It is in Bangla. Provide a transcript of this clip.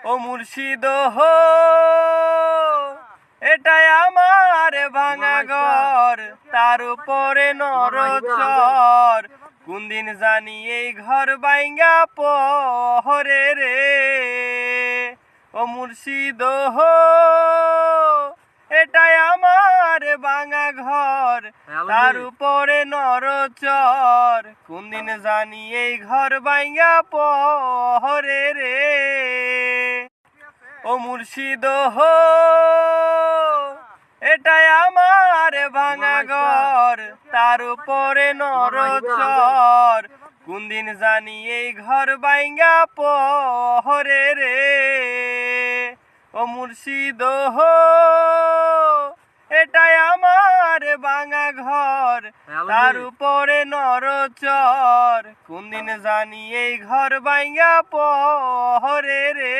ও মুর্শিদ হো, এটাই আমার ভাঙা ঘর, তার উপরে নরচর। কোন দিন জানি এই ঘর বাইঙ্গা পহরে রে। ও মুর্শিদ হো, এটাই আমার ভাঙা ঘর, তার উপরে নরচর। কোন দিন জানি এই ঘর বাইঙ্গা পহরে রে। ও মুর্শিদ হো, এটাই আমার ভাঙা ঘর, তার উপরে নরচর। কোন দিন জানি এই ঘর বাইঙ্গা পহরে রে। ও মুর্শিদ হো, এটাই আমার ভাঙা ঘর, তার উপরে নরচর। কোন দিন জানি এই ঘর বাইঙ্গা পহরে রে।